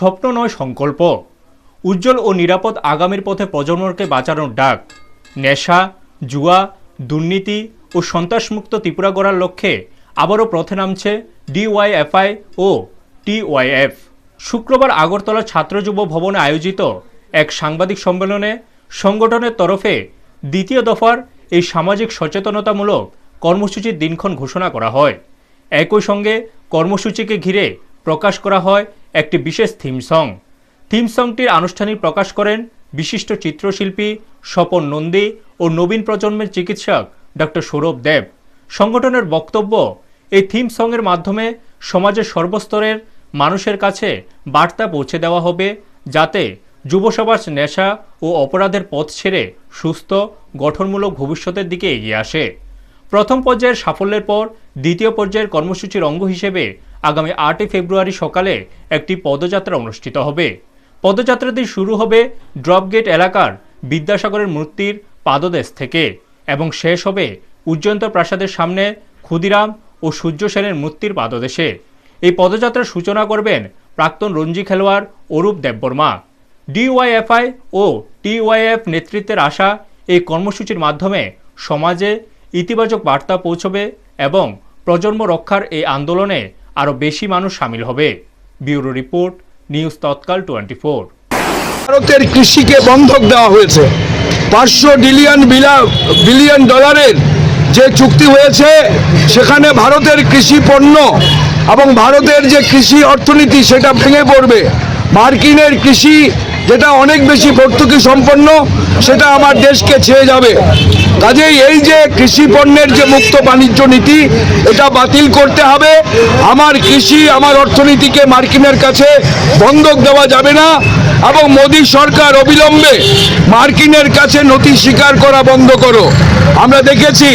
স্বপ্ন নয় সংকল্প। উজ্জ্বল ও নিরাপদ আগামীর পথে প্রজন্মকে বাঁচানোর ডাক। নেশা, জুয়া, দুর্নীতি ও সন্ত্রাসমুক্ত ত্রিপুরা গড়ার লক্ষ্যে আবারও পথে নামছে ডিওয়াইএফআই ও টিওয়াইএফ। শুক্রবার আগরতলা ছাত্র যুব ভবনে আয়োজিত এক সাংবাদিক সম্মেলনে সংগঠনের তরফে দ্বিতীয় দফার এই সামাজিক সচেতনতামূলক কর্মসূচির দিনক্ষণ ঘোষণা করা হয়। একই সঙ্গে কর্মসূচিকে ঘিরে প্রকাশ করা হয় একটি বিশেষ থিম সং। থিম সংটির আনুষ্ঠানিক প্রকাশ করেন বিশিষ্ট চিত্রশিল্পী স্বপন নন্দী ও নবীন প্রজন্মের চিকিৎসক ডক্টর সৌরভ দেব। সংগঠনের বক্তব্য, এই থিম সংয়ের মাধ্যমে সমাজের সর্বস্তরের মানুষের কাছে বার্তা পৌঁছে দেওয়া হবে, যাতে যুব সমাজ নেশা ও অপরাধের পথ ছেড়ে সুস্থ গঠনমূলক ভবিষ্যতের দিকে এগিয়ে আসে। প্রথম পর্যায়ের সাফল্যের পর দ্বিতীয় পর্যায়ের কর্মসূচির অঙ্গ হিসেবে আগামী 8 ফেব্রুয়ারি সকালে একটি পদযাত্রা অনুষ্ঠিত হবে। পদযাত্রাটি শুরু হবে ড্রপগেট এলাকার বিদ্যাসাগরের মূর্তির পাদদেশ থেকে এবং শেষ হবে উজ্জয়ন্ত প্রাসাদের সামনে ক্ষুদিরাম ও সূর্য সেনের মূর্তির পাদদেশে। এই পদযাত্রার সূচনা করবেন প্রাক্তন রঞ্জি খেলোয়াড় অরূপ দেববর্মা। ডিওয়াইএফআই ও টিওয়াইএফ নেতৃত্বের আশা, এই কর্মসূচির মাধ্যমে সমাজে ইতিবাচক বার্তা পৌঁছবে এবং প্রজন্ম রক্ষার এই আন্দোলনে আরও বেশি মানুষ সামিল হবে। ব্যুরো রিপোর্ট, নিউজ তৎকাল 24। ভারতের কৃষিকে বন্ধক দেওয়া হয়েছে। 500 বিলিয়ন ডলারের যে চুক্তি হয়েছে, সেখানে ভারতের কৃষি পণ্য এবং ভারতের যে কৃষি অর্থনীতি সেটা ভেঙে পড়বে। মার্কিনের কৃষি যেটা অনেক বেশি ভর্তুকি সম্পন্ন, সেটা আমার দেশকে ছেয়ে যাবে। কাজেই এই যে কৃষি পণ্যের যে মুক্ত বাণিজ্য নীতি, এটা বাতিল করতে হবে। আমার কৃষি, আমার অর্থনীতিকে মার্কিনের কাছে বন্ধক দেওয়া যাবে না এবং মোদী সরকার অবিলম্বে মার্কিনের কাছে নথি স্বীকার করা বন্ধ করো। আমরা দেখেছি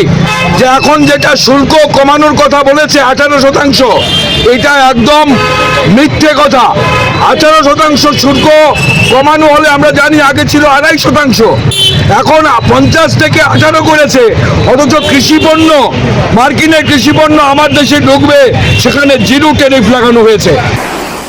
যে এখন যেটা শুল্ক কমানোর কথা বলেছে 18%, এটা একদম মিথ্যে কথা। 18% শুল্ক কমানো হলে আমরা জানি আগে ছিল 2.5%, এখন 50 থেকে 18 করেছে। অথচ কৃষি পণ্য, মার্কিনের কৃষি পণ্য আমার দেশে ঢুকবে, সেখানে 0 ট্যারিফ লাগানো হয়েছে।